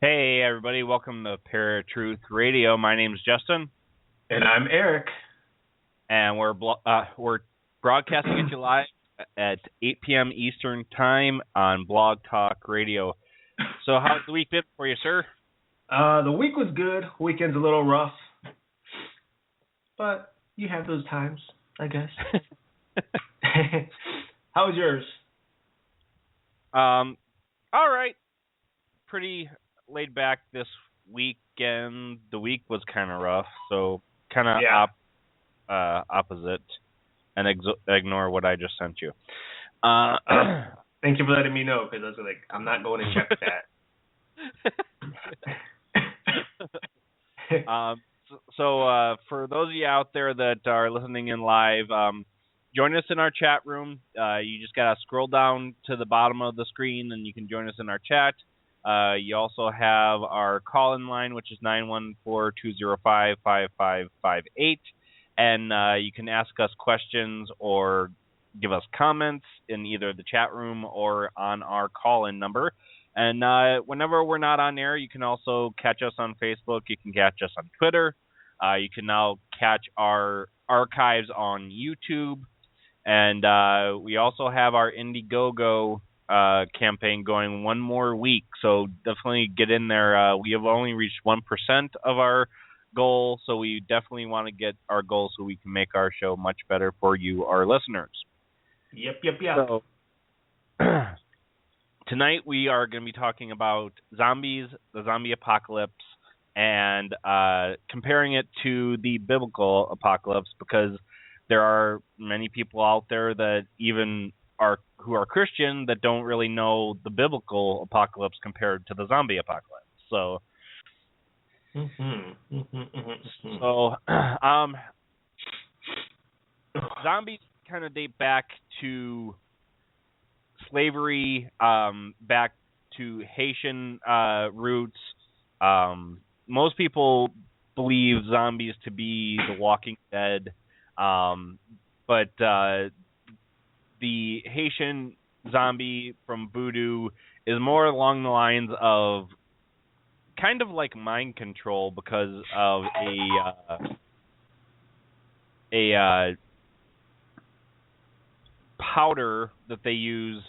Hey everybody, welcome to Paratruth Radio. My name's Justin, And I'm Eric. and we're broadcasting at you live at 8 p.m. Eastern Time on Blog Talk Radio. So how's the week been for you, sir? The week was good. Weekend's a little rough, but you have those times, I guess. How was yours? All right. Pretty laid back this weekend. The week was kind of rough, so kind of opposite, and ignore what I just sent you. Thank you for letting me know, because I was like, I'm not going to check that. So for those of you out there that are listening in live, join us in our chat room. You just got to scroll down to the bottom of the screen, and you can join us in our chat. You also have our call-in line, which is 914-205-5558. And you can ask us questions or give us comments in either the chat room or on our call-in number. And whenever we're not on air, you can also catch us on Facebook. You can catch us on Twitter. You can now catch our archives on YouTube. And we also have our Indiegogo campaign going one more week. So definitely get in there. We have only reached 1% of our goal, so we definitely want to get our goal so we can make our show much better for you, our listeners. Yep. So, tonight we are going to be talking about zombies, the zombie apocalypse, and comparing it to the biblical apocalypse, because there are many people out there that who are Christian that don't really know the biblical apocalypse compared to the zombie apocalypse. So, zombies kind of date back to slavery, back to Haitian roots. Most people believe zombies to be the Walking Dead, but the Haitian zombie from Voodoo is more along the lines of kind of like mind control because of a powder that they use,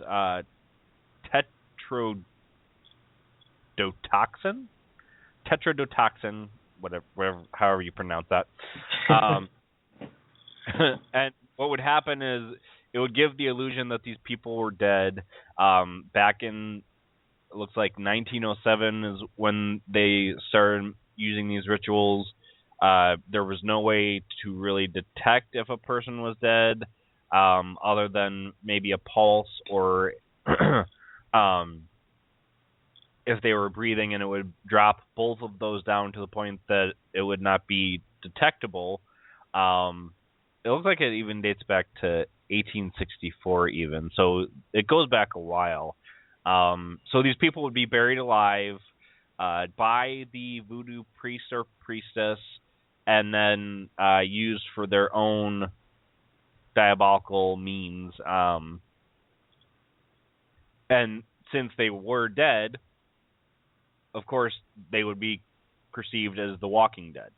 tetrodotoxin, whatever, however you pronounce that. And what would happen is it would give the illusion that these people were dead. Back in, it looks like 1907 is when they started using these rituals. There was no way to really detect if a person was dead, other than maybe a pulse or if they were breathing, and it would drop both of those down to the point that it would not be detectable. It looks like it even dates back to 1864 even, so it goes back a while. So these people would be buried alive by the voodoo priest or priestess, and then used for their own diabolical means. And since they were dead, of course, they would be perceived as the Walking Dead.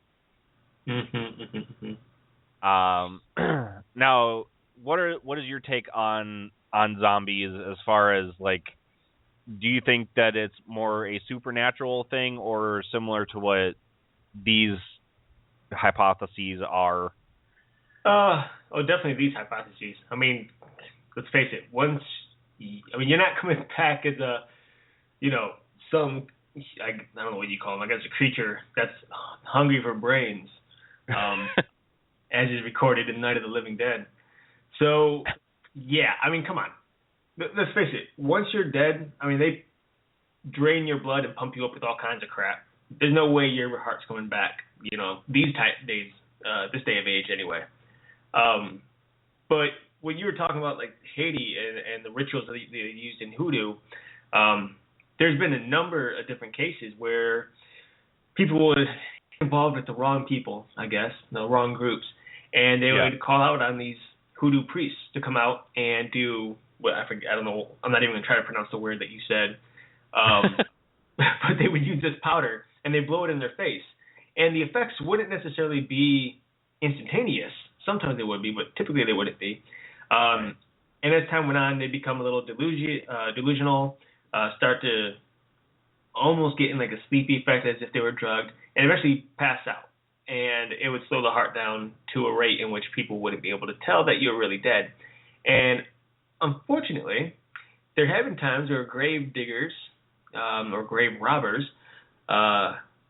Now, what is your take on zombies as far as, like, do you think that it's more a supernatural thing or similar to what these hypotheses are? Definitely these hypotheses. I mean, let's face it. You're not coming back as some, I don't know what you call them. I guess a creature that's hungry for brains, as is recorded in Night of the Living Dead. So, yeah, I mean, come on. Let's face it. Once you're dead, I mean, they drain your blood and pump you up with all kinds of crap. There's no way your heart's coming back, these days, this day of age anyway. But when you were talking about, like, Haiti and the rituals that they used in hoodoo, there's been a number of different cases where people would get involved with the wrong people, I guess, the wrong groups, and they would call out on these hoodoo priests to come out and do what I forget. I don't know. I'm not even going to try to pronounce the word that you said. but they would use this powder and they blow it in their face. And the effects wouldn't necessarily be instantaneous. Sometimes they would be, but typically they wouldn't be. And as time went on, they become a little delusional, start to almost get in like a sleepy effect as if they were drugged, and eventually pass out. And it would slow the heart down to a rate in which people wouldn't be able to tell that you're really dead. And unfortunately, there have been times where grave diggers or grave robbers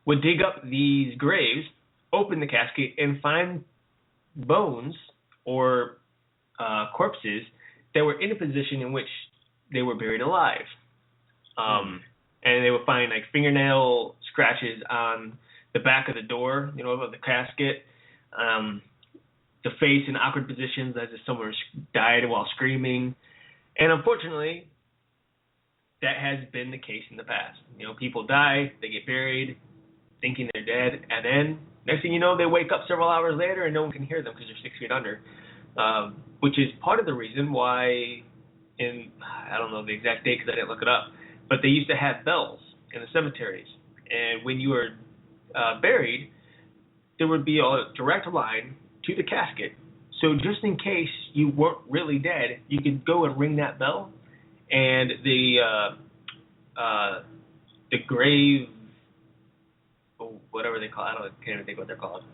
would dig up these graves, open the casket, and find bones or corpses that were in a position in which they were buried alive. And they would find like fingernail scratches on the back of the door, of the casket, the face in awkward positions as if someone died while screaming. And unfortunately, that has been the case in the past. People die, they get buried, thinking they're dead, and then next thing you know, they wake up several hours later and no one can hear them because they're 6 feet under, which is part of the reason why, I don't know the exact date because I didn't look it up, but they used to have bells in the cemeteries, and when you were buried, there would be a direct line to the casket. So just in case you weren't really dead, you could go and ring that bell, and the grave, whatever they call it, can't even think what they're called.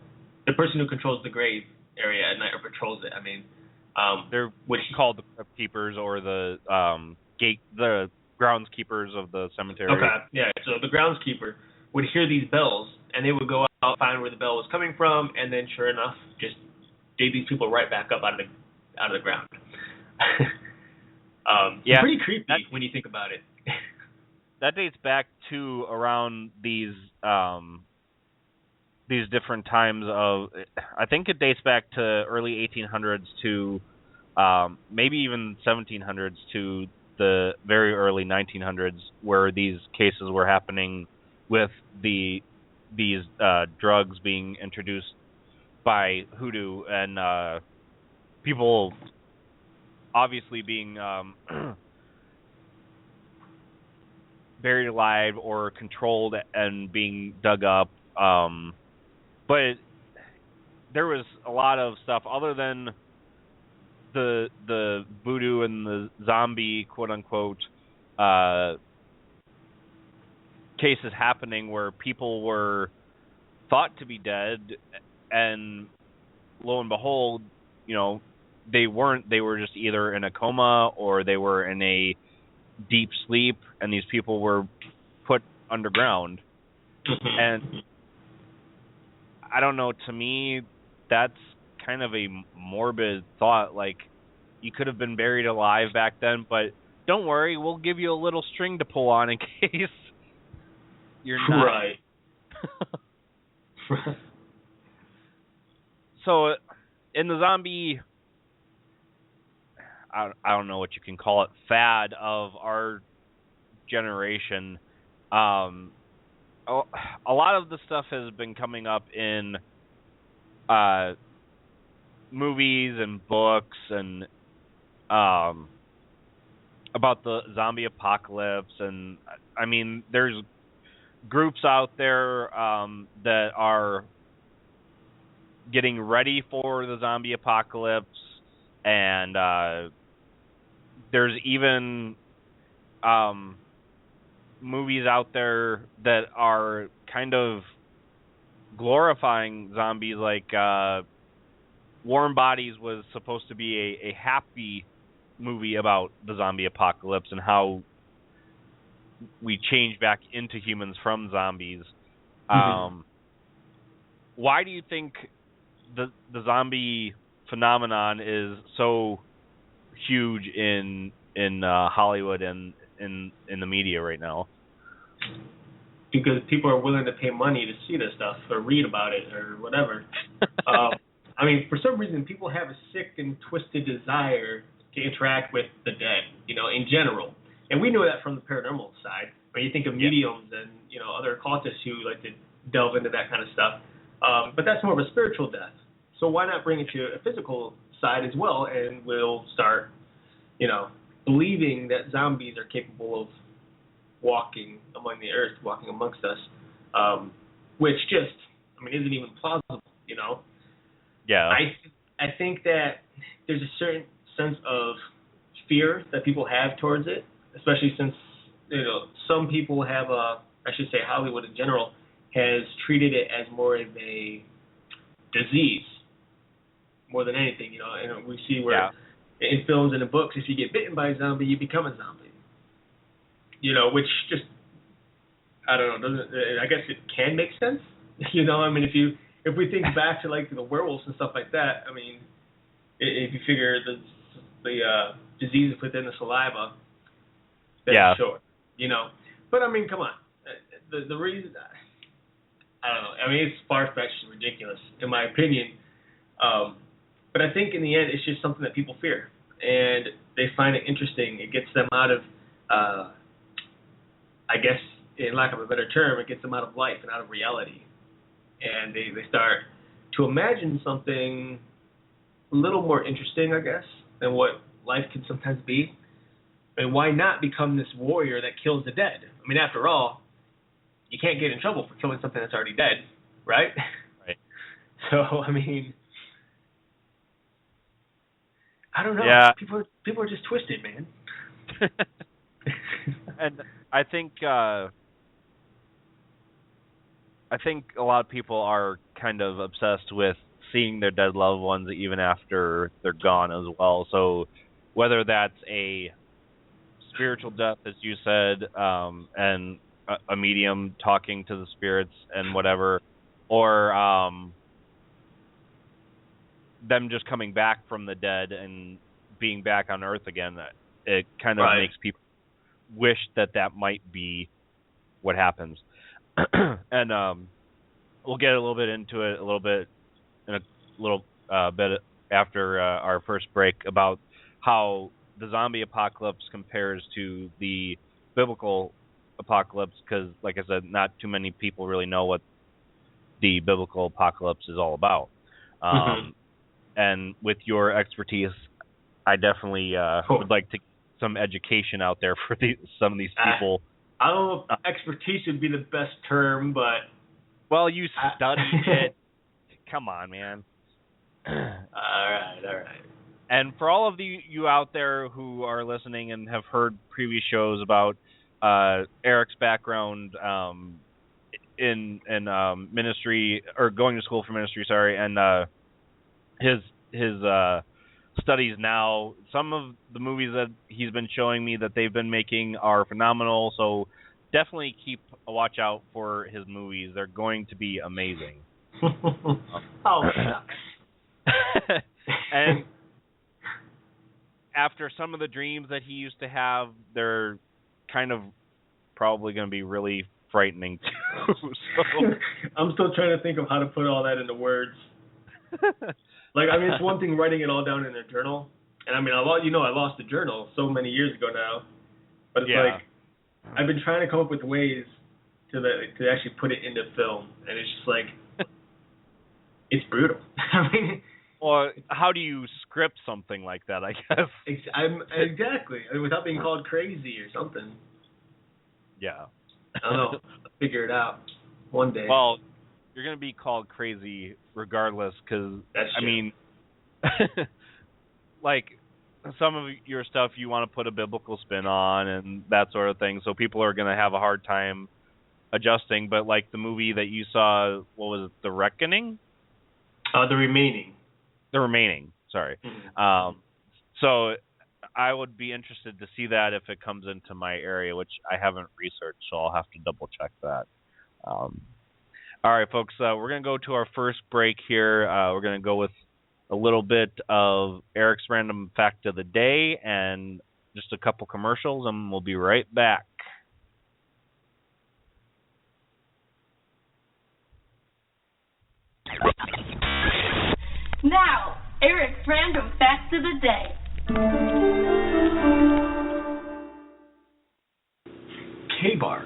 The person who controls the grave area at night or patrols it. They're called the crypt keepers or the the groundskeepers of the cemetery. Okay, yeah. So the groundskeeper would hear these bells, and they would go out, find where the bell was coming from, and then sure enough, just dig these people right back up out of the ground. Yeah, pretty creepy when you think about it. That dates back to around these different times of, I think it dates back to early 1800s to maybe even 1700s to the very early 1900s, where these cases were happening with these drugs being introduced by hoodoo, and people obviously being buried alive or controlled and being dug up. But there was a lot of stuff other than the voodoo and the zombie, quote unquote, cases happening where people were thought to be dead, and lo and behold, they weren't. They were just either in a coma or they were in a deep sleep, and these people were put underground. And I don't know, to me, that's kind of a morbid thought. Like, you could have been buried alive back then, but don't worry, we'll give you a little string to pull on in case you're not. Right. So, in the zombie, I don't know what you can call it, fad of our generation, a lot of the stuff has been coming up in movies and books and about the zombie apocalypse. And I mean, there's groups out there that are getting ready for the zombie apocalypse, and there's even movies out there that are kind of glorifying zombies, like Warm Bodies was supposed to be a happy movie about the zombie apocalypse and how we change back into humans from zombies. Why do you think the zombie phenomenon is so huge in Hollywood and in the media right now? Because people are willing to pay money to see this stuff or read about it or whatever. I mean, for some reason, people have a sick and twisted desire to interact with the dead, in general. And we know that from the paranormal side. When you think of mediums and, other occultists who like to delve into that kind of stuff. But that's more of a spiritual death. So why not bring it to a physical side as well, and we'll start, believing that zombies are capable of walking among the earth, walking amongst us, which just, isn't even plausible, you know? Yeah. I think that there's a certain sense of fear that people have towards it, especially since, some people have Hollywood in general has treated it as more of a disease more than anything, and we see where in films and in books, if you get bitten by a zombie, you become a zombie. Which just, I don't know, I guess it can make sense. If we think back to like the werewolves and stuff like that, if you figure the diseases within the saliva, then sure, But come on, the reason, I don't know. It's far-fetched and ridiculous in my opinion. But I think in the end, it's just something that people fear, and they find it interesting. It gets them out of, I guess, in lack of a better term, it gets them out of life and out of reality. And they start to imagine something a little more interesting, I guess, than what life can sometimes be. And why not become this warrior that kills the dead? After all, you can't get in trouble for killing something that's already dead, right? Right. So, I don't know. Yeah. People are just twisted, man. And I think a lot of people are kind of obsessed with seeing their dead loved ones even after they're gone as well. So whether that's a spiritual death, as you said, and a medium talking to the spirits and whatever, or them just coming back from the dead and being back on Earth again, it kind of makes people wish that might be what happens. And we'll get a little bit into it in a little bit after our first break about how the zombie apocalypse compares to the biblical apocalypse, because, like I said, not too many people really know what the biblical apocalypse is all about. And with your expertise, I definitely would like to get some education out there for some of these people. I don't know if expertise would be the best term, but... Well, you studied it. Come on, man. All right. And for all of you out there who are listening and have heard previous shows about Eric's background in ministry, or going to school for ministry, and his studies now, some of the movies that he's been showing me that they've been making are phenomenal. So definitely keep a watch out for his movies. They're going to be amazing. Oh, shucks. And after some of the dreams that he used to have, they're kind of probably going to be really frightening too. So. I'm still trying to think of how to put all that into words. It's one thing writing it all down in a journal, and I lost the journal so many years ago now, but it's I've been trying to come up with ways to actually put it into film, and it's just it's brutal. Well, how do you script something like that, I guess? Exactly. Without being called crazy or something. Yeah. I don't know. I'll figure it out one day. Well, you're going to be called crazy regardless, because, like, some of your stuff you want to put a biblical spin on and that sort of thing, so people are going to have a hard time adjusting. But, like, the movie that you saw, what was it, The Reckoning? The Remaining. The Remaining, sorry. Mm-hmm. So I would be interested to see that if it comes into my area, which I haven't researched, so I'll have to double check that. All right, folks, we're going to go to our first break here. We're going to go with a little bit of Eric's Random Fact of the Day and just a couple commercials, and we'll be right back. Now, Eric's Random Fact of the Day. Ka-Bar,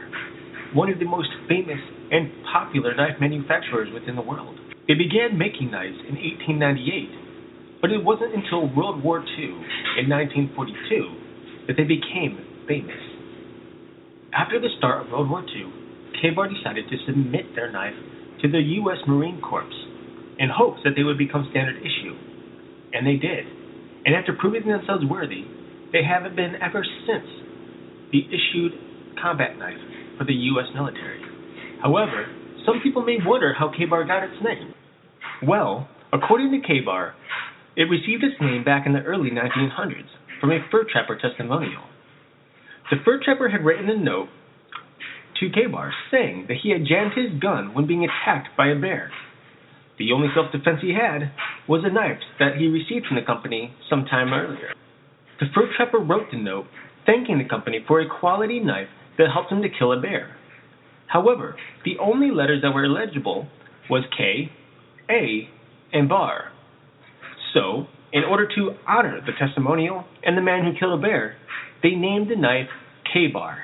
one of the most famous and popular knife manufacturers within the world. They began making knives in 1898, but it wasn't until World War II in 1942 that they became famous. After the start of World War II, Ka-Bar decided to submit their knife to the U.S. Marine Corps in hopes that they would become standard issue. And they did. And after proving themselves worthy, they have been ever since the issued combat knife for the U.S. military. However, some people may wonder how Ka-Bar got its name. Well, according to Ka-Bar, it received its name back in the early 1900s from a fur trapper testimonial. The fur trapper had written a note to Ka-Bar saying that he had jammed his gun when being attacked by a bear. The only self-defense he had was a knife that he received from the company some time earlier. The fur trapper wrote the note thanking the company for a quality knife that helped him to kill a bear. However, the only letters that were legible was K, A, and Bar. So, in order to honor the testimonial and the man who killed a bear, they named the knife Ka-Bar,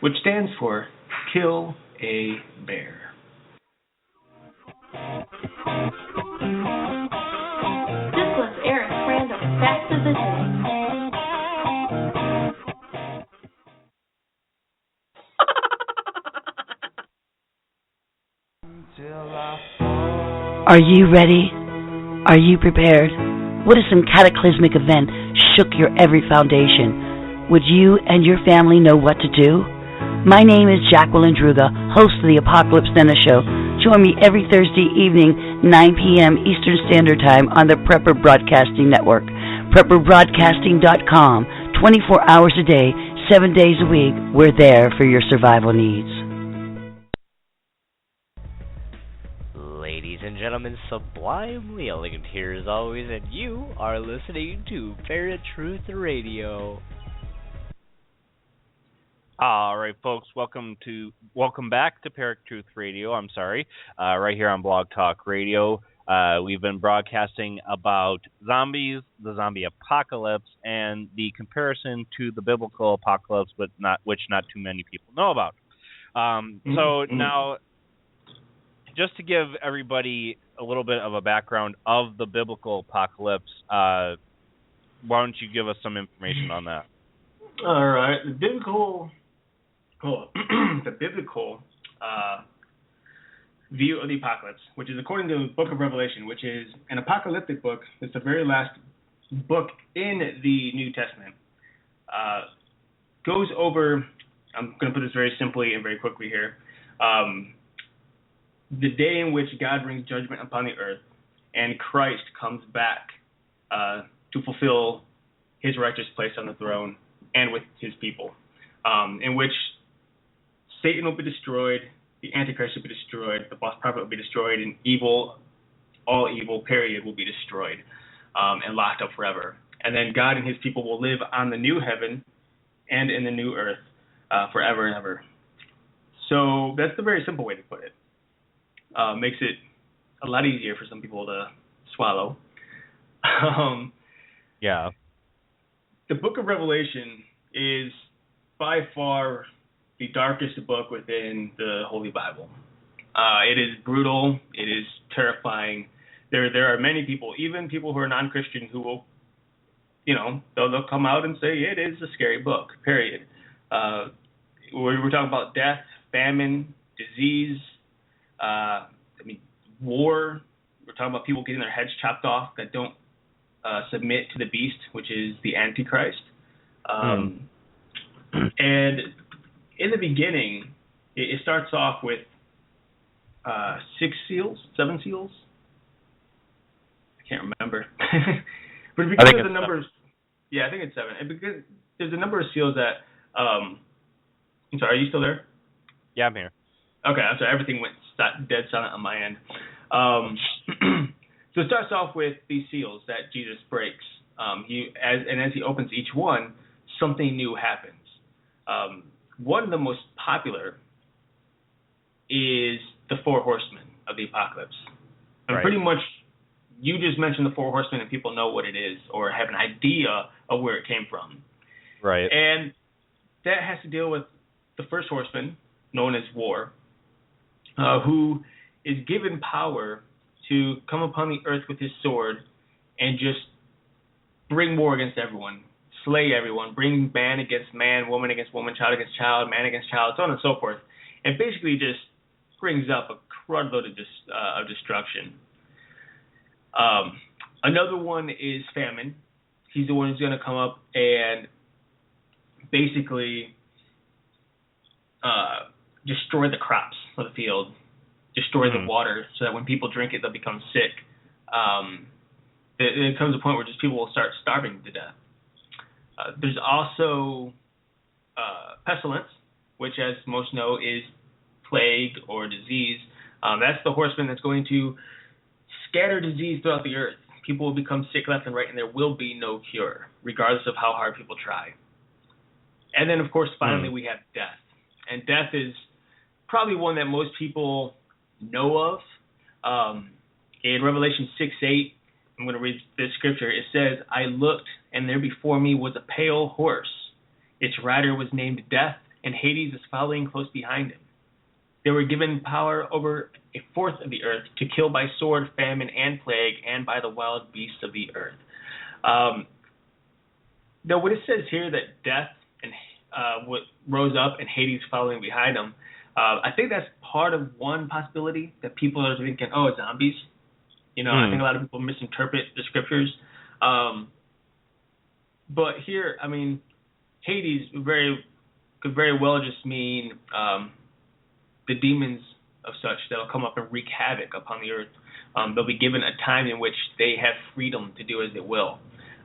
which stands for Kill a Bear. This was Eric's random fact of the day. Are you ready? Are you prepared? What if some cataclysmic event shook your every foundation? Would you and your family know what to do? My name is Jacqueline Druga, host of the Apocalypse Nana Show. Join me every Thursday evening, 9 p.m. Eastern Standard Time on the Prepper Broadcasting Network. PrepperBroadcasting.com. 24 hours a day, 7 days a week. We're there for your survival needs. Ladies and gentlemen, sublimely elegant here as always, and you are listening to Paratruth Radio. All right, folks, welcome back to Paratruth Radio. Right here on Blog Talk Radio. We've been broadcasting about zombies, the zombie apocalypse, and the comparison to the biblical apocalypse, but which not too many people know about. Now, just to give everybody a little bit of a background of the biblical apocalypse, why don't you give us some information on that? All right, the biblical view of the apocalypse, which is according to the Book of Revelation, which is an apocalyptic book. It's the very last book in the New Testament. Goes over, I'm going to put this very simply and very quickly here, the day in which God brings judgment upon the earth and Christ comes back to fulfill his righteous place on the throne and with his people, in which Satan will be destroyed, the Antichrist will be destroyed, the false prophet will be destroyed, and all evil, period, will be destroyed and locked up forever. And then God and his people will live on the new heaven and in the new earth forever and ever. So that's the very simple way to put it. Makes it a lot easier for some people to swallow. Yeah. The Book of Revelation is by far the darkest book within the Holy Bible. It is brutal. It is terrifying. There are many people, even people who are non-Christian, who will, they'll come out and say it is a scary book, period. We're talking about death, famine, disease, war. We're talking about people getting their heads chopped off that don't submit to the beast, which is the Antichrist. And in the beginning, it starts off with 7 seals. I can't remember. But because of the numbers, I think it's 7. And because there's a number of seals that, I'm sorry, are you still there? Yeah, I'm here. Okay, I'm sorry, everything went dead silent on my end. So it starts off with these seals that Jesus breaks. As he opens each one, something new happens. One of the most popular is the 4 horsemen of the apocalypse. And pretty much, you just mentioned the 4 horsemen and people know what it is or have an idea of where it came from. Right. And that has to deal with the first horseman, known as War, who is given power to come upon the earth with his sword and just bring war against everyone, slay everyone, bring man against man, woman against woman, child against child, man against child, so on and so forth, and basically just brings up a crud load of destruction. Another one is famine. He's the one who's going to come up and basically destroy the crops of the field, destroy the water, so that when people drink it, they'll become sick. There comes a point where just people will start starving to death. There's also pestilence, which, as most know, is plague or disease. That's the horseman that's going to scatter disease throughout the earth. People will become sick left and right, and there will be no cure, regardless of how hard people try. And then, of course, finally, we have death. And death is probably one that most people know of. In Revelation 6:8, I'm going to read this scripture. It says, "I looked, and there before me was a pale horse. Its rider was named Death, and Hades is following close behind him. They were given power over a fourth of the earth to kill by sword, famine, and plague, and by the wild beasts of the earth." Now, when it says here that death and rose up and Hades following behind him, I think that's part of one possibility that people are thinking, oh, it's zombies. I think a lot of people misinterpret the scriptures. But here, I mean, Hades could very well just mean the demons of such that will come up and wreak havoc upon the earth. They'll be given a time in which they have freedom to do as they will.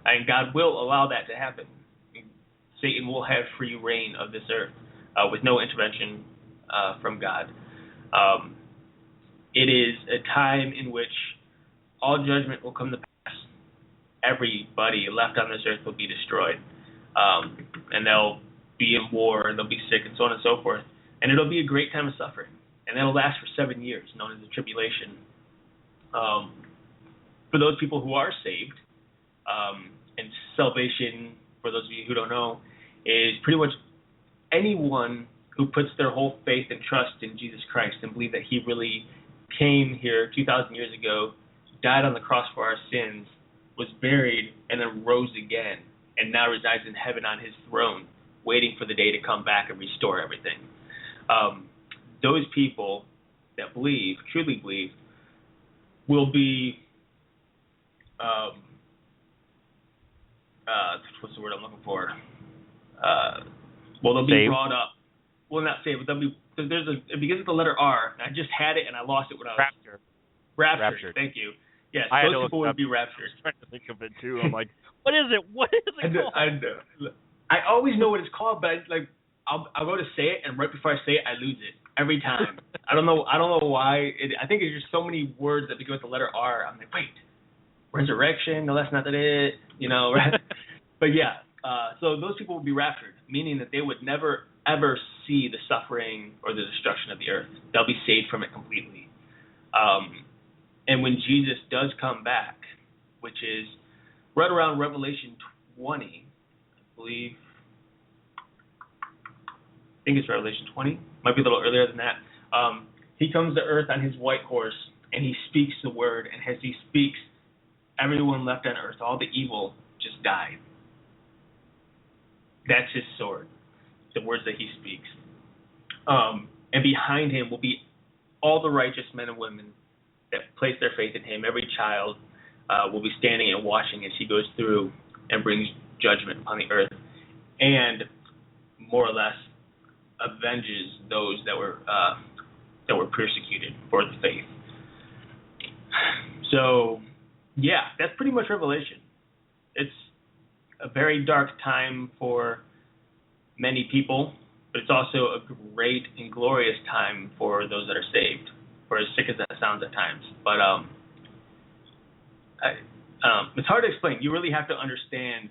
And God will allow that to happen. Satan will have free reign of this earth with no intervention from God. It is a time in which all judgment will come to pass. Everybody left on this earth will be destroyed. And they'll be in war, and they'll be sick, and so on and so forth. And it'll be a great time of suffering. And that'll last for 7 years, known as the tribulation. For those people who are saved, and salvation, for those of you who don't know, is pretty much anyone who puts their whole faith and trust in Jesus Christ and believe that he really came here 2,000 years ago, died on the cross for our sins, was buried, and then rose again, and now resides in heaven on his throne, waiting for the day to come back and restore everything. Those people that believe, truly believe, will be, what's the word I'm looking for? They'll be saved. brought up. Well, not saved, but they'll be, it begins with the letter R. And I just had it and I lost it when I was. Raptured. Thank you. Yes, those people would be raptured. I was trying to think of it too. I'm like, what is it? What is it called? I always know what it's called, but I'll go to say it, and right before I say it, I lose it every time. I don't know why. I think there's just so many words that begin with the letter R. I'm like, wait, resurrection? No, that's not it. But yeah, so those people will be raptured, meaning that they would never ever see the suffering or the destruction of the earth. They'll be saved from it completely. And when Jesus does come back, which is right around Revelation 20, I think it's Revelation 20, might be a little earlier than that. He comes to earth on his white horse, and he speaks the word, and as he speaks, everyone left on earth, all the evil, just died. That's his sword, the words that he speaks. And behind him will be all the righteous men and women that place their faith in him. Every child will be standing and watching as he goes through and brings judgment upon the earth, and more or less avenges those that were persecuted for the faith. So, yeah, that's pretty much Revelation. It's a very dark time for many people, but it's also a great and glorious time for those that are saved, for as sick as that sounds at times. But it's hard to explain. You really have to understand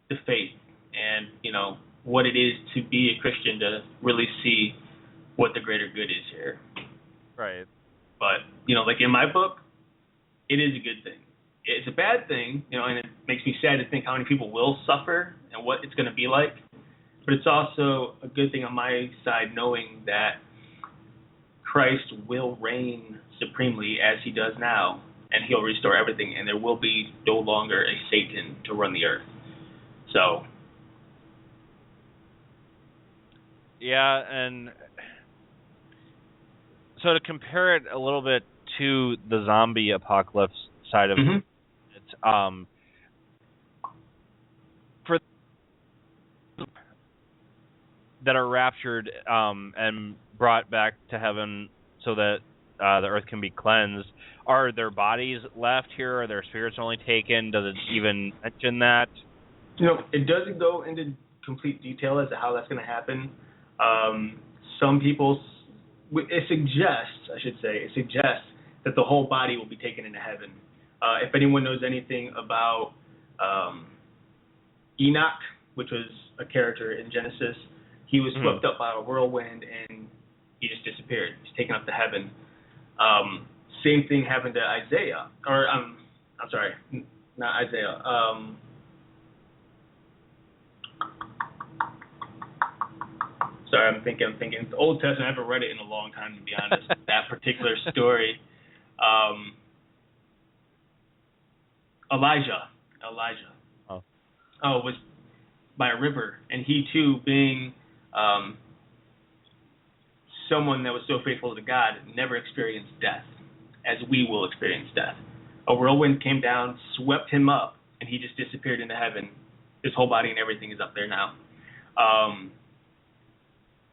the faith and, what it is to be a Christian to really see what the greater good is here. Right. But, like in my book, it is a good thing. It's a bad thing, and it makes me sad to think how many people will suffer and what it's going to be like. But it's also a good thing on my side, knowing that Christ will reign supremely as he does now, and he'll restore everything, and there will be no longer a Satan to run the earth. So. Yeah, and so to compare it a little bit to the zombie apocalypse side of it, for that are raptured and brought back to heaven so that the earth can be cleansed, are their bodies left here? Are their spirits only taken? Does it even mention that? It doesn't go into complete detail as to how that's going to happen. Some people, it suggests that the whole body will be taken into heaven. If anyone knows anything about Enoch, which was a character in Genesis, he was swept up by a whirlwind and he just disappeared. He's taken up to heaven. Same thing happened to Isaiah, or I'm sorry, not Isaiah. Sorry, I'm thinking. The Old Testament, I haven't read it in a long time, to be honest. That particular story. Elijah. Was by a river, and he too, being someone that was so faithful to God, never experienced death, as we will experience death. A whirlwind came down, swept him up, and he just disappeared into heaven. His whole body and everything is up there now.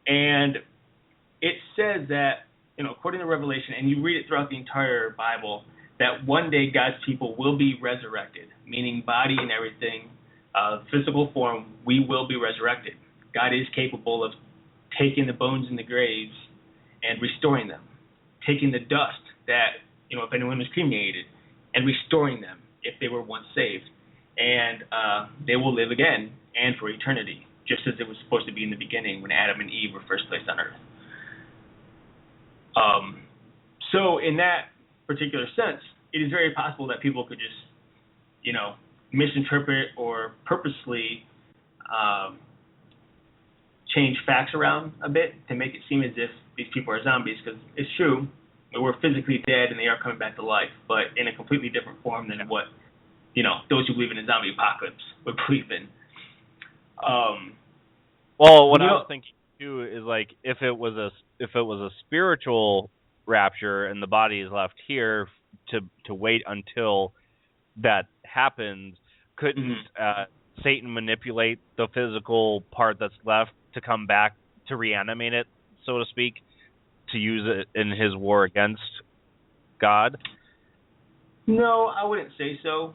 And it says that, according to Revelation, and you read it throughout the entire Bible, that one day God's people will be resurrected, meaning body and everything, physical form, we will be resurrected. God is capable of taking the bones in the graves and restoring them, taking the dust that, if anyone was cremated, and restoring them if they were once saved. And they will live again and for eternity, just as it was supposed to be in the beginning when Adam and Eve were first placed on earth. So in that particular sense, it is very possible that people could just, misinterpret or purposely change facts around a bit to make it seem as if these people are zombies, because it's true, we're physically dead and they are coming back to life, but in a completely different form than what, those who believe in a zombie apocalypse would believe in. Well, what I was thinking too is like if it was a spiritual rapture and the body is left here to wait until that happens, couldn't Satan manipulate the physical part that's left to come back to reanimate it, so to speak, to use it in his war against God? No, I wouldn't say so.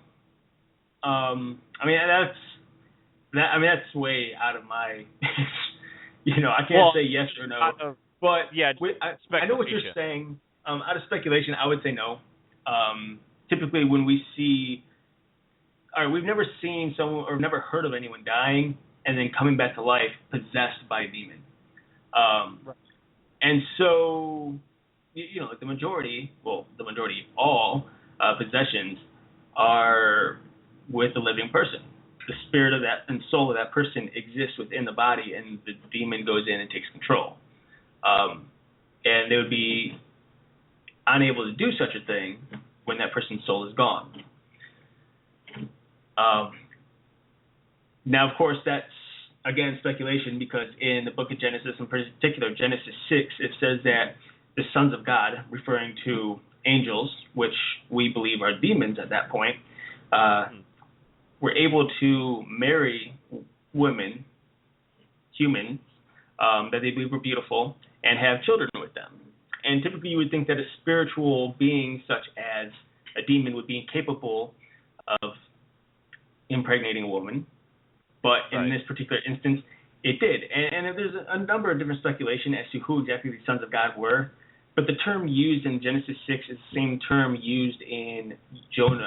That's way out of my. I can't say yes or no. But yeah, I know what you're saying. Out of speculation, I would say no. Typically, when we see, we've never seen someone or never heard of anyone dying and then coming back to life possessed by a demon. Right. And so, the majority, all possessions are with the living person. The spirit of that and soul of that person exists within the body, and the demon goes in and takes control. And they would be unable to do such a thing when that person's soul is gone. Now, of course, that's, again, speculation, because in the book of Genesis, in particular Genesis 6, it says that the sons of God, referring to angels, which we believe are demons at that point, were able to marry women, humans, that they believe were beautiful, and have children with them. And typically you would think that a spiritual being such as a demon would be incapable of impregnating a woman. But in this particular instance, it did. And there's a number of different speculation as to who exactly the sons of God were. But the term used in Genesis 6 is the same term used in Job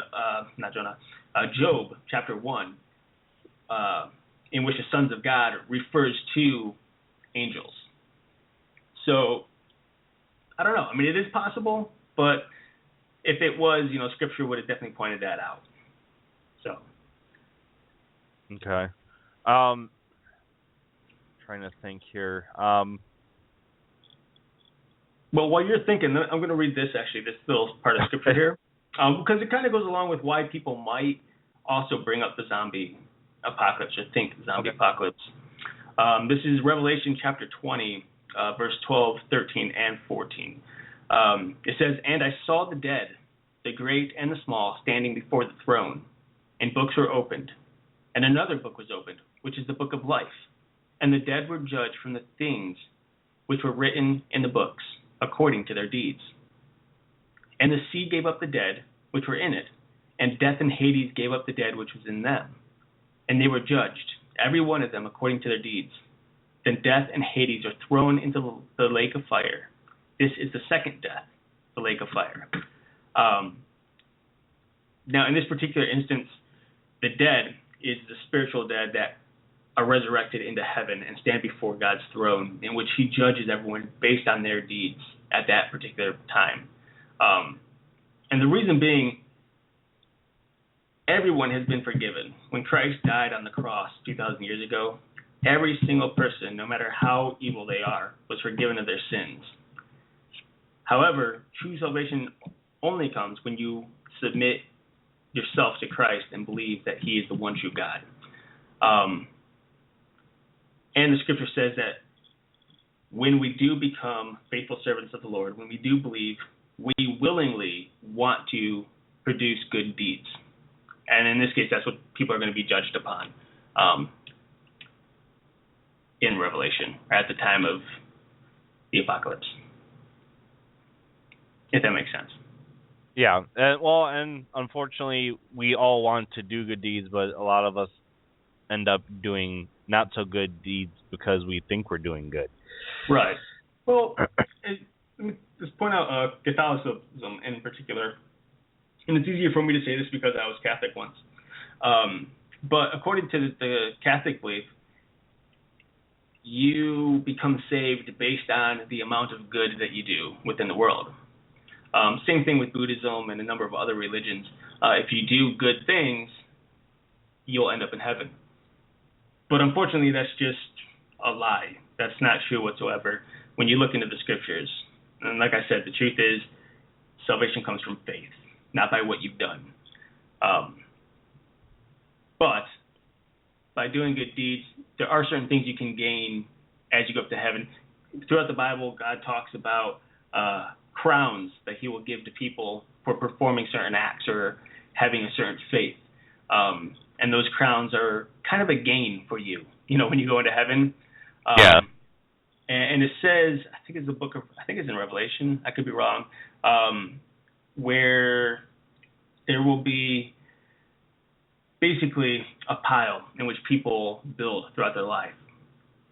chapter 1, in which the sons of God refers to angels. So, I don't know. I mean, it is possible, but if it was, Scripture would have definitely pointed that out. So. Okay. Trying to think here. Well, while you're thinking, I'm going to read this, actually, this little part of Scripture here, because it kind of goes along with why people might also bring up the zombie apocalypse, or think zombie apocalypse. This is Revelation chapter 20, verse 12, 13, and 14. It says, "And I saw the dead, the great and the small, standing before the throne, and books were opened. And another book was opened, which is the book of life. And the dead were judged from the things which were written in the books, according to their deeds. And the sea gave up the dead which were in it, and death and Hades gave up the dead which was in them. And they were judged, every one of them according to their deeds. Then death and Hades are thrown into the lake of fire. This is the second death, the lake of fire." Now, in this particular instance, the dead is the spiritual dead that are resurrected into heaven and stand before God's throne, in which he judges everyone based on their deeds at that particular time. And the reason being, everyone has been forgiven. When Christ died on the cross 2,000 years ago, every single person, no matter how evil they are, was forgiven of their sins. However, true salvation only comes when you submit yourself to Christ and believe that he is the one true God. And the scripture says that when we do become faithful servants of the Lord, when we do believe, we willingly want to produce good deeds. And in this case, that's what people are going to be judged upon in Revelation, or at the time of the apocalypse. If that makes sense. Yeah, and unfortunately, we all want to do good deeds, but a lot of us end up doing not so good deeds because we think we're doing good. Right. Well, let me just point out Catholicism in particular, and it's easier for me to say this because I was Catholic once. But according to the Catholic belief, you become saved based on the amount of good that you do within the world. Same thing with Buddhism and a number of other religions. If you do good things, you'll end up in heaven. But unfortunately, that's just a lie. That's not true whatsoever when you look into the scriptures. And like I said, the truth is salvation comes from faith, not by what you've done. But by doing good deeds, there are certain things you can gain as you go up to heaven. Throughout the Bible, God talks about crowns that he will give to people for performing certain acts or having a certain faith. And those crowns are kind of a gain for you, when you go into heaven. Yeah. And it says, I think it's in Revelation, I could be wrong, where there will be basically a pile in which people build throughout their life.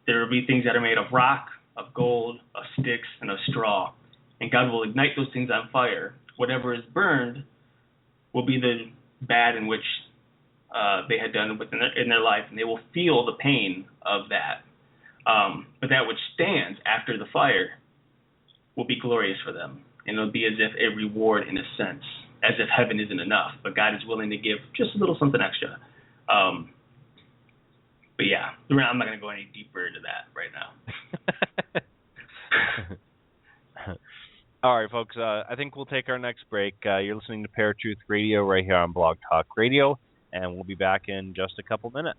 There will be things that are made of rock, of gold, of sticks, and of straw. And God will ignite those things on fire. Whatever is burned will be the bad in which they had done in their life, and they will feel the pain of that. But that which stands after the fire will be glorious for them. And it'll be as if a reward in a sense, as if heaven isn't enough, but God is willing to give just a little something extra. But yeah, I'm not going to go any deeper into that right now. All right, folks, I think we'll take our next break. You're listening to Paratruth Radio right here on Blog Talk Radio, and we'll be back in just a couple minutes.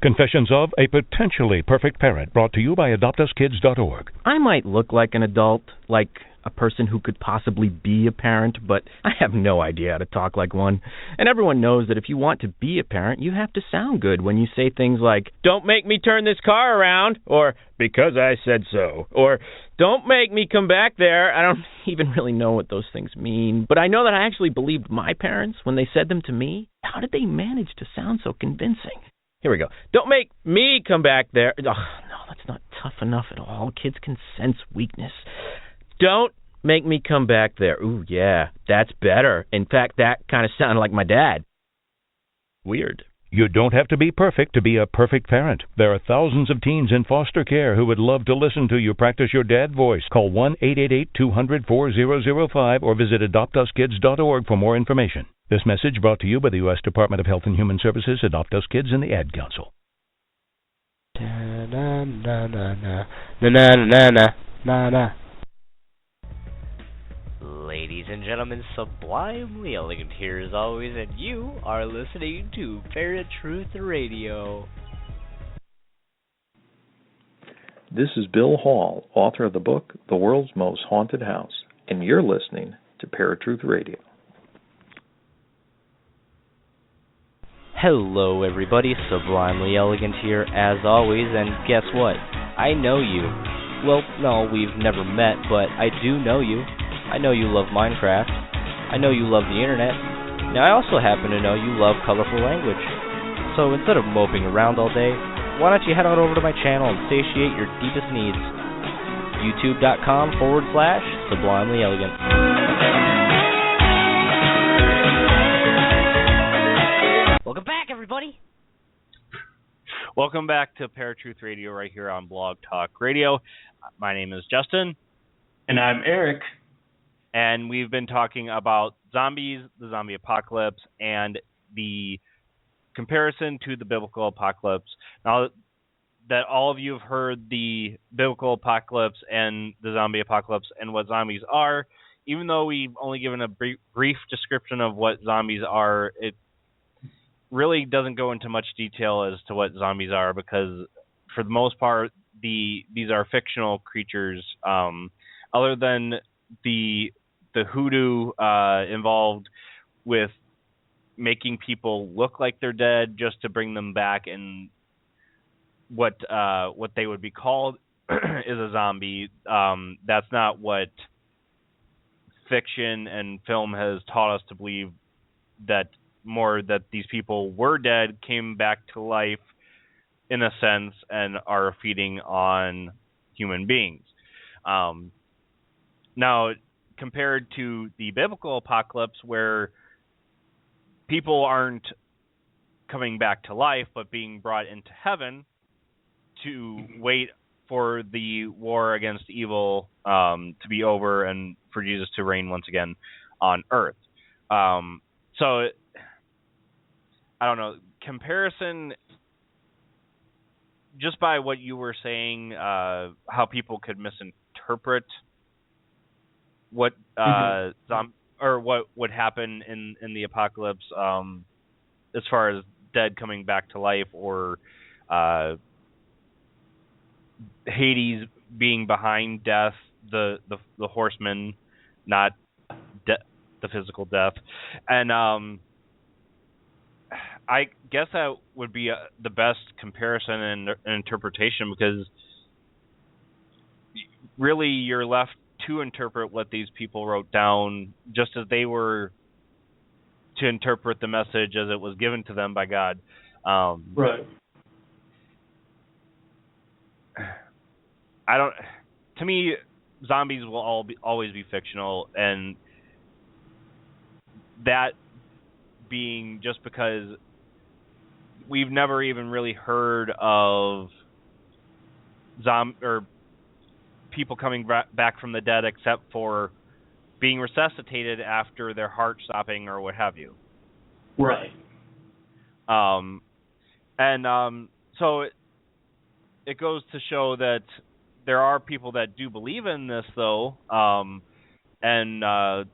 Confessions of a Potentially Perfect Parent, brought to you by AdoptUsKids.org. I might look like an adult, like a person who could possibly be a parent, but I have no idea how to talk like one. And everyone knows that if you want to be a parent, you have to sound good when you say things like, "Don't make me turn this car around," or "Because I said so," or "Don't make me come back there." I don't even really know what those things mean, but I know that I actually believed my parents when they said them to me. How did they manage to sound so convincing? Here we go. "Don't make me come back there." Oh, no, that's not tough enough at all. Kids can sense weakness. "Don't make me come back there." Ooh, yeah, that's better. In fact, that kind of sounded like my dad. Weird. You don't have to be perfect to be a perfect parent. There are thousands of teens in foster care who would love to listen to you practice your dad voice. Call 1-888-200-4005 or visit AdoptUsKids.org for more information. This message brought to you by the U.S. Department of Health and Human Services, Adopt Us Kids, and the Ad Council. Ladies and and gentlemen, sublimely elegant here as always, and you are listening to Paratruth Radio. This is Bill Hall, author of the book The World's Most Haunted House, and you're listening to Paratruth Radio. Hello everybody, sublimely elegant here as always, and guess what? I know you. Well, no, we've never met, but I do know you. I know you love Minecraft. I know you love the internet. Now I also happen to know you love colorful language. So instead of moping around all day, why don't you head on over to my channel and satiate your deepest needs. YouTube.com/sublimely elegant. Welcome back, everybody. Welcome back to Paratruth Radio right here on Blog Talk Radio. My name is Justin. And I'm Eric. And we've been talking about zombies, the zombie apocalypse, and the comparison to the biblical apocalypse. Now that all of you have heard the biblical apocalypse and the zombie apocalypse and what zombies are, even though we've only given a brief description of what zombies are, it really doesn't go into much detail as to what zombies are, because for the most part, these are fictional creatures. Other than the hoodoo involved with making people look like they're dead just to bring them back, and what they would be called is a zombie. That's not what fiction and film has taught us to believe, that these people were dead, came back to life in a sense, and are feeding on human beings. Now, compared to the biblical apocalypse, where people aren't coming back to life, but being brought into heaven to wait for the war against evil to be over and for Jesus to reign once again on earth. So, I don't know, comparison, just by what you were saying, how people could misinterpret what or what would happen in the apocalypse, as far as dead coming back to life, or Hades being behind death, the horseman, not the physical death, and I guess that would be the best comparison and interpretation, because really you're left to interpret what these people wrote down, just as they were to interpret the message as it was given to them by God. Right. To me, zombies will always be fictional, and that being just because we've never even really heard of people coming back from the dead, except for being resuscitated after their heart stopping or what have you. Right. So it goes to show that there are people that do believe in this, though, and I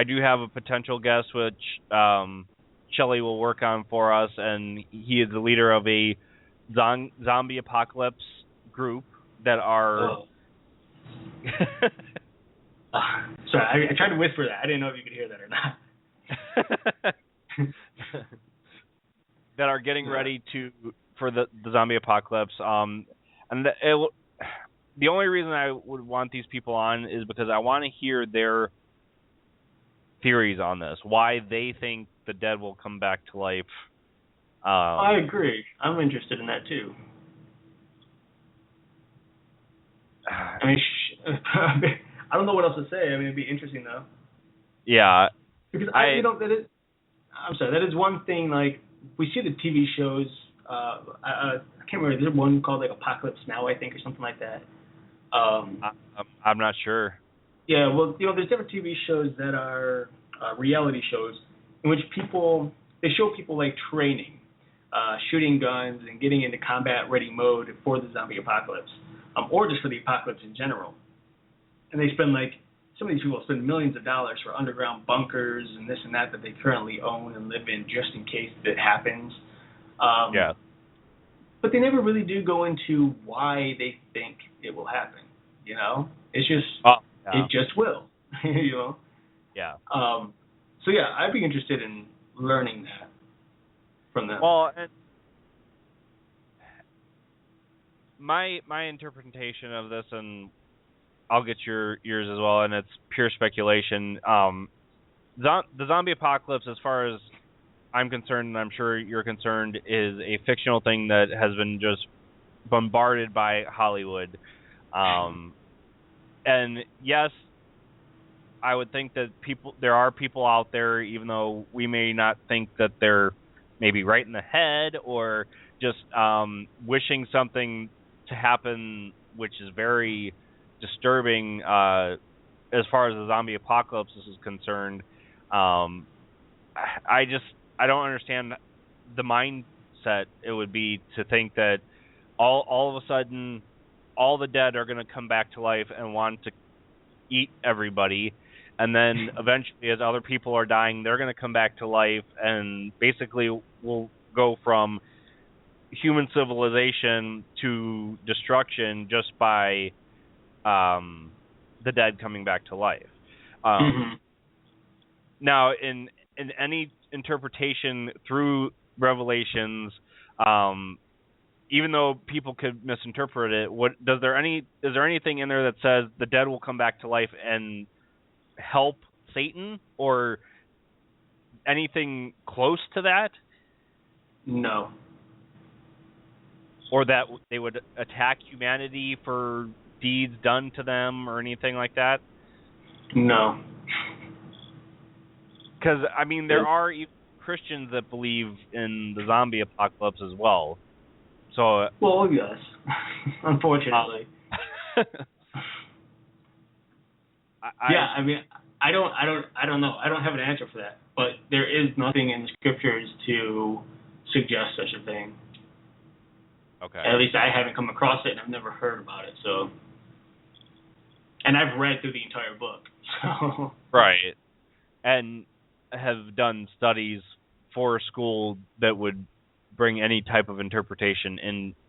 do have a potential guest, which Shelley will work on for us, and he is the leader of a zombie apocalypse group that are... sorry, I tried to whisper that. I didn't know if you could hear that or not. that are getting ready for the zombie apocalypse. And the only reason I would want these people on is because I want to hear their theories on this, why they think the dead will come back to life. I agree. I'm interested in that too. I mean, I don't know what else to say. I mean, it'd be interesting though. Yeah. Because that is one thing. Like, we see the TV shows. I can't remember. There's one called like Apocalypse Now, I think, or something like that. I'm not sure. Yeah, well, there's different TV shows that are reality shows in which they show people like training, shooting guns and getting into combat-ready mode for the zombie apocalypse, or just for the apocalypse in general. And they spend like some of these people spend millions of dollars for underground bunkers and this and that they currently own and live in just in case that happens. Yeah. But they never really do go into why they think it will happen. You know, it's just it just will. You know. Yeah. So yeah, I'd be interested in learning that from them. Well, and my interpretation of this, and I'll get yours as well, and it's pure speculation. The zombie apocalypse, as far as I'm concerned, and I'm sure you're concerned, is a fictional thing that has been just bombarded by Hollywood. And yes, I would think that there are people out there, even though we may not think that they're maybe right in the head or just wishing something to happen, which is very disturbing as far as the zombie apocalypse is concerned. I don't understand the mindset it would be to think that all of a sudden all the dead are going to come back to life and want to eat everybody, and then eventually as other people are dying, they're going to come back to life, and basically we'll go from human civilization to destruction just by the dead coming back to life. Now, in any interpretation through Revelations, even though people could misinterpret it, is there anything in there that says the dead will come back to life and help Satan, or anything close to that? No. Or that they would attack humanity for deeds done to them or anything like that? No. Because, I mean, there are even Christians that believe in the zombie apocalypse as well. So. Well, yes. Unfortunately. I mean, I don't know. I don't have an answer for that. But there is nothing in the scriptures to suggest such a thing. Okay. At least I haven't come across it, and I've never heard about it. So. And I've read through the entire book. So. Right. And have done studies for school that would bring any type of interpretation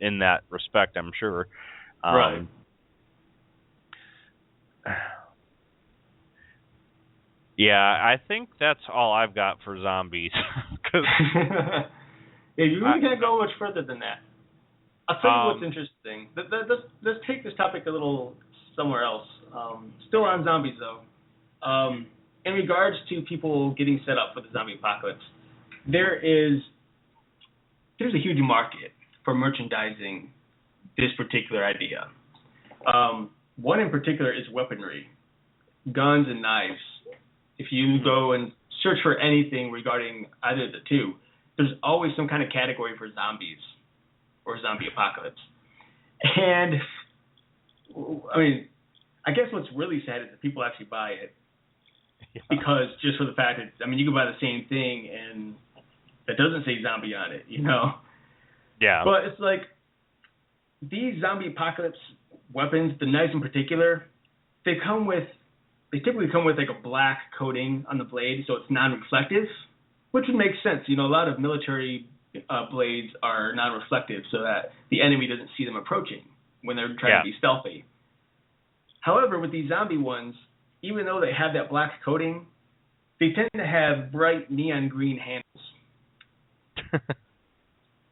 in that respect, I'm sure. Right. Yeah, I think that's all I've got for zombies. Yeah, you really can't go much further than that. I'll tell you what's interesting. Let's take this topic a little somewhere else. Still on zombies, though. In regards to people getting set up for the zombie apocalypse, there's a huge market for merchandising this particular idea. One in particular is weaponry, guns and knives. If you go and search for anything regarding either of the two, there's always some kind of category for zombies or zombie apocalypse. And, I mean, I guess what's really sad is that people actually buy it. Yeah. Because just for the fact that, I mean, you can buy the same thing and that doesn't say zombie on it, you know? Yeah. But it's like, these zombie apocalypse weapons, the knives in particular, they typically come with like a black coating on the blade, so it's non-reflective, which would make sense. You know, a lot of military blades are non-reflective so that the enemy doesn't see them approaching when they're trying to be stealthy. However, with these zombie ones, even though they have that black coating, they tend to have bright neon green handles.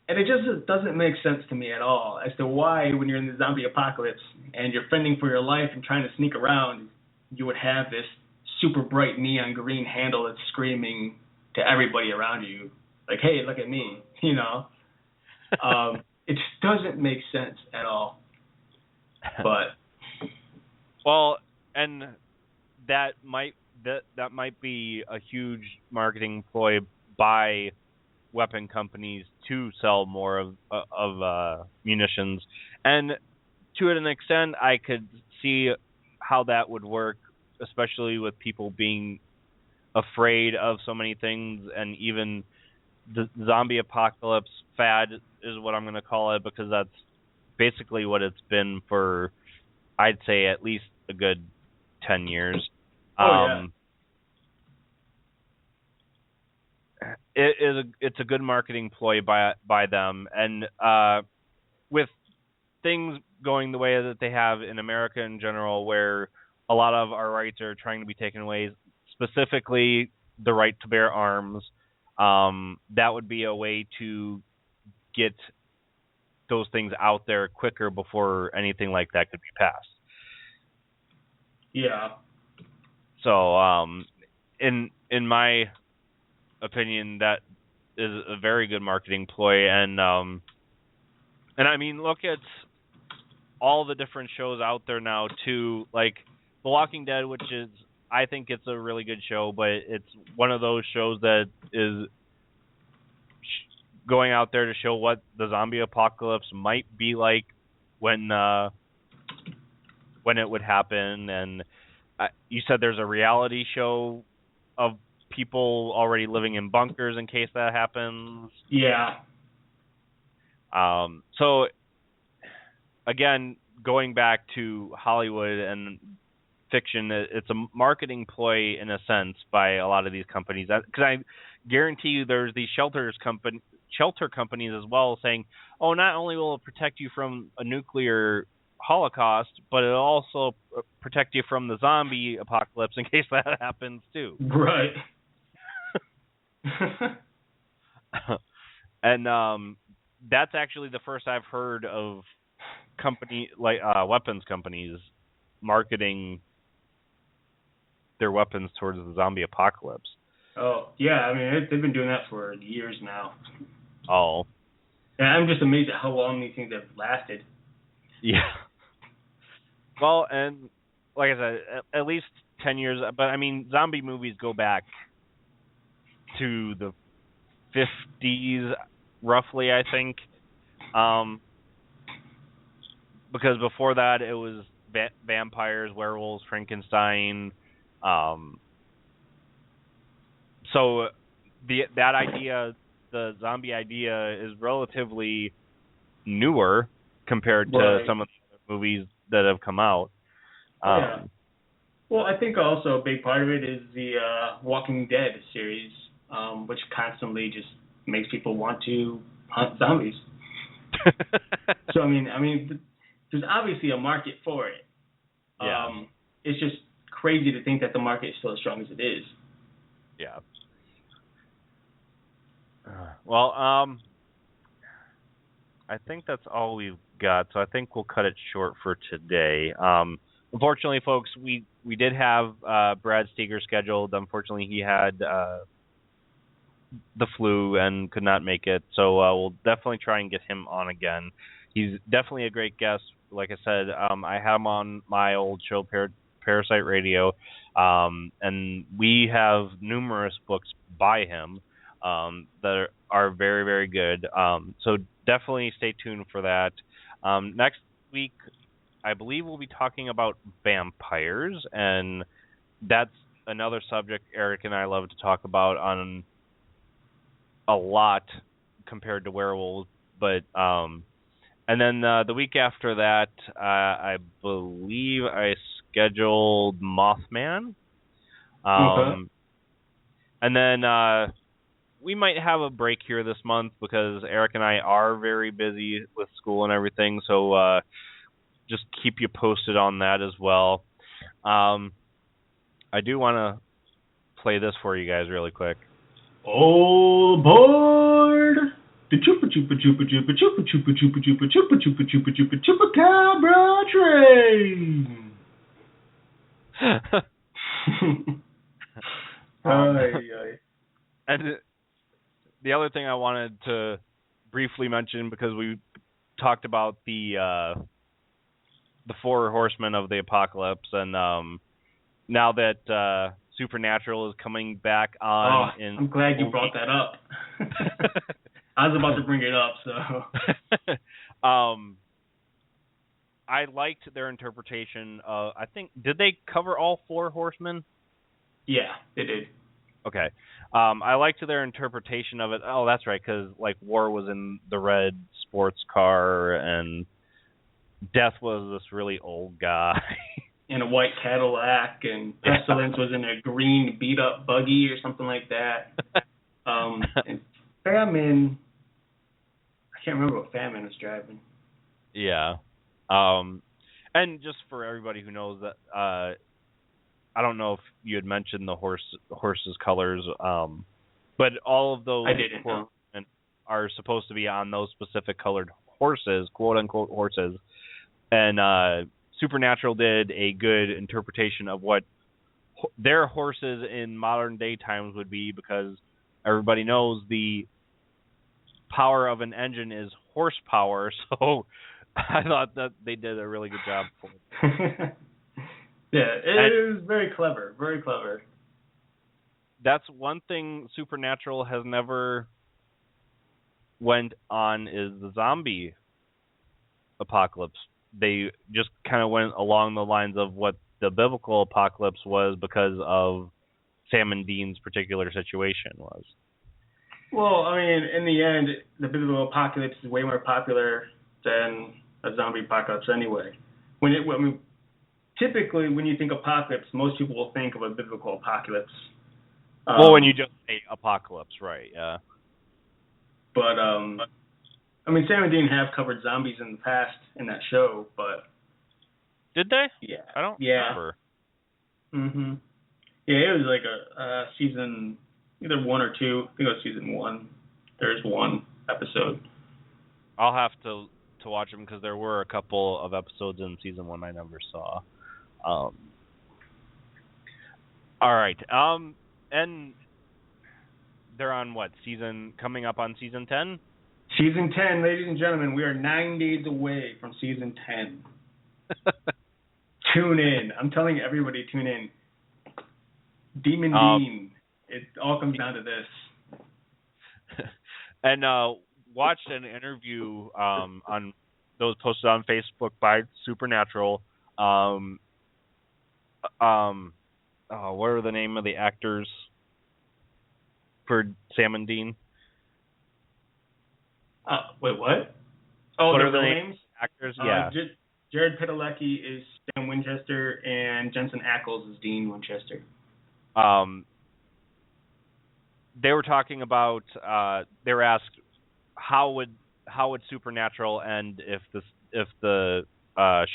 And it just doesn't make sense to me at all as to why, when you're in the zombie apocalypse and you're fending for your life and trying to sneak around, you would have this super bright neon green handle that's screaming to everybody around you, like, hey, look at me, you know? It just doesn't make sense at all. But well, and that might be a huge marketing ploy by weapon companies to sell more of munitions, and to an extent I could see how that would work, especially with people being afraid of so many things, and even the zombie apocalypse fad is what I'm going to call it, because that's basically what it's been for, I'd say, at least a good 10 years. It's a good marketing ploy by them, and with things going the way that they have in America in general, where a lot of our rights are trying to be taken away, specifically the right to bear arms, that would be a way to get those things out there quicker before anything like that could be passed. Yeah. So, in my opinion, that is a very good marketing ploy, and I mean, look at all the different shows out there now too, like The Walking Dead, which is, I think it's a really good show, but it's one of those shows that is going out there to show what the zombie apocalypse might be like when it would happen. And you said there's a reality show of people already living in bunkers in case that happens. Yeah. So again, going back to Hollywood and fiction, it's a marketing ploy in a sense by a lot of these companies. Because I guarantee you, there's these shelter companies as well saying, "Oh, not only will it protect you from a nuclear holocaust, but it'll also protect you from the zombie apocalypse in case that happens too." Right. And that's actually the first I've heard of weapons companies marketing their weapons towards the zombie apocalypse. Oh, yeah. I mean, they've been doing that for years now. Oh. And I'm just amazed at how long these things have lasted. Yeah. Well, and like I said, at least 10 years. But, I mean, zombie movies go back to the 50s, roughly, I think. Because before that, it was vampires, werewolves, Frankenstein. So that idea, the zombie idea, is relatively newer compared to some of the movies that have come out. Yeah. Well, I think also a big part of it is the Walking Dead series, which constantly just makes people want to hunt zombies. So I mean, there's obviously a market for it. Yeah. It's just crazy to think that the market is still as strong as it is. Yeah. Well, I think that's all we've got, so I think we'll cut it short for today. Unfortunately, folks, we did have Brad Steger scheduled. Unfortunately, he had the flu and could not make it, so we'll definitely try and get him on again. He's definitely a great guest. Like I said, I have him on my old show, Parasite Radio, and we have numerous books by him that are very, very good. So definitely stay tuned for that. Next week, I believe we'll be talking about vampires, and that's another subject Eric and I love to talk about on a lot compared to werewolves. But and then the week after that, I believe I scheduled Mothman. And then we might have a break here this month because Eric and I are very busy with school and everything. So just keep you posted on that as well. I do want to play this for you guys really quick. All aboard the chupa chupa chupa chupa chupa chupa chupa chupa chupa chupa chupa chupa chupacabra train. And the other thing I wanted to briefly mention, because we talked about the four horsemen of the apocalypse, and now that Supernatural is coming back on. I'm glad you brought that up. I was about to bring it up, so. I liked their interpretation of, I think, did they cover all four horsemen? Yeah, they did. Okay. I liked their interpretation of it. Oh, that's right, because like War was in the red sports car, and Death was this really old guy. in a white Cadillac, and Pestilence was in a green beat-up buggy or something like that. And Famine, I can't remember what Famine was driving. Yeah. And just for everybody who knows that, I don't know if you had mentioned the horse's colors, but all of those I didn't know. Are supposed to be on those specific colored horses, quote unquote horses. And Supernatural did a good interpretation of what their horses in modern day times would be, because everybody knows the power of an engine is horsepower. So I thought that they did a really good job for it. Yeah, it was very clever, very clever. That's one thing Supernatural has never went on, is the zombie apocalypse. They just kind of went along the lines of what the biblical apocalypse was, because of Sam and Dean's particular situation was. Well, I mean, in the end, the biblical apocalypse is way more popular than a zombie apocalypse anyway. Typically, when you think apocalypse, most people will think of a biblical apocalypse. Well, when you just say apocalypse, right, yeah. But, I mean, Sam and Dean have covered zombies in the past in that show, but... Did they? Yeah. I don't remember. Mm-hmm. Yeah, it was like a season, either 1 or 2. I think it was season 1. There's one episode. I'll have to watch them, because there were a couple of episodes in season 1 I never saw. All right. And they're on what, coming up on season 10? Season 10, ladies and gentlemen, we are 9 days away from season 10. Tune in. I'm telling everybody, tune in. Demon Dean. It all comes down to this. And watched an interview on those posted on Facebook by Supernatural. What are the name of the actors for Sam and Dean? Wait, what? Oh, what the are the names? Actors, yeah. Jared Padalecki is Sam Winchester, and Jensen Ackles is Dean Winchester. They were talking about. They were asked how would Supernatural end if the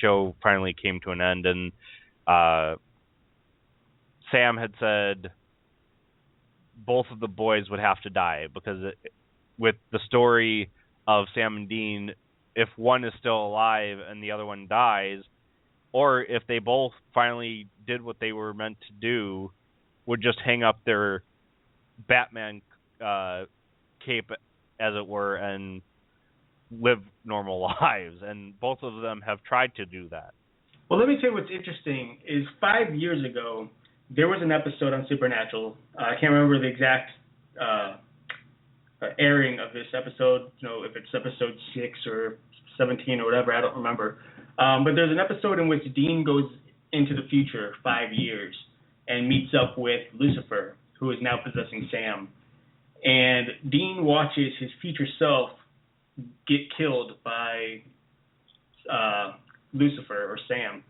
show finally came to an end, and Sam had said both of the boys would have to die, because with the story of Sam and Dean, if one is still alive and the other one dies, or if they both finally did what they were meant to do, would just hang up their Batman cape, as it were, and live normal lives. And both of them have tried to do that. Well, let me tell you what's interesting is 5 years ago, there was an episode on Supernatural. I can't remember the exact airing of this episode, if it's episode 6 or 17 or whatever, I don't remember. But there's an episode in which Dean goes into the future 5 years and meets up with Lucifer, who is now possessing Sam. And Dean watches his future self get killed by Lucifer or Sam.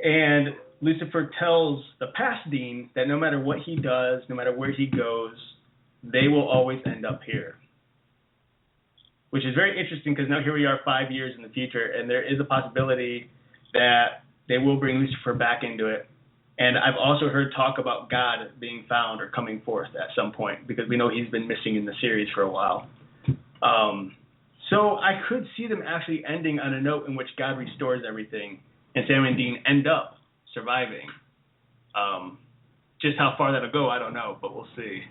And Lucifer tells the past Dean that no matter what he does, no matter where he goes, they will always end up here. Which is very interesting, because now here we are 5 years in the future, and there is a possibility that they will bring Lucifer back into it. And I've also heard talk about God being found or coming forth at some point, because we know he's been missing in the series for a while. So I could see them actually ending on a note in which God restores everything, and Sam and Dean end up surviving. Just how far that'll go, I don't know, but we'll see.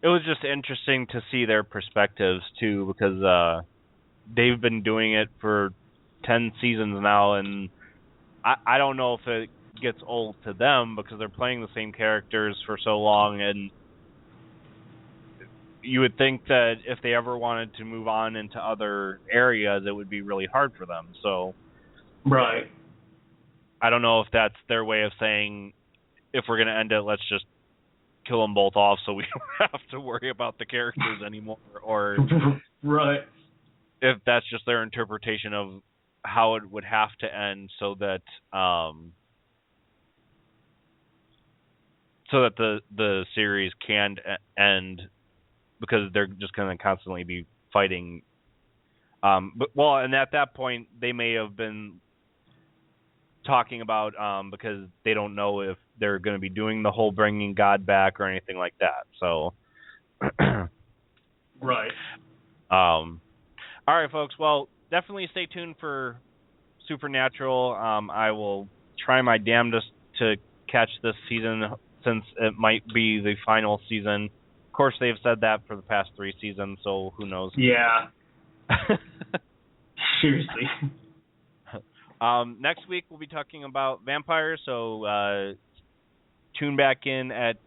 It was just interesting to see their perspectives, too, because they've been doing it for 10 seasons now, and I don't know if it gets old to them, because they're playing the same characters for so long, and you would think that if they ever wanted to move on into other areas, it would be really hard for them. So, right. I don't know if that's their way of saying, if we're going to end it, let's just kill them both off so we don't have to worry about the characters anymore, or right. if that's just their interpretation of how it would have to end so that the series can end, because they're just going to constantly be fighting. And at that point they may have been talking about because they don't know if they're going to be doing the whole bringing God back or anything like that. So right. All right, folks. Well, definitely stay tuned for Supernatural. I will try my damnedest to catch this season, since it might be the final season. Of course, they've said that for the past 3 seasons, so who knows? Yeah. Seriously. Next week we'll be talking about vampires, so tune back in at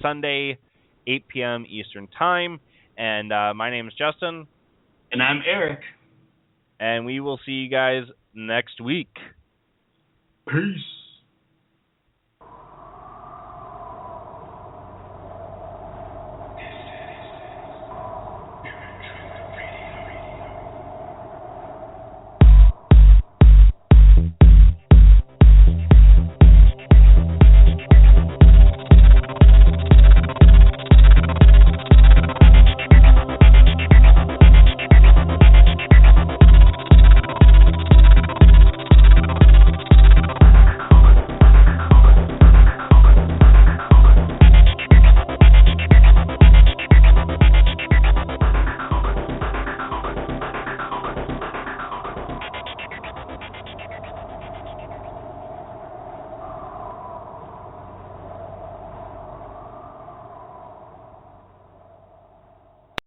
Sunday, 8 p.m. Eastern Time. And my name is Justin. And I'm Eric. And we will see you guys next week. Peace.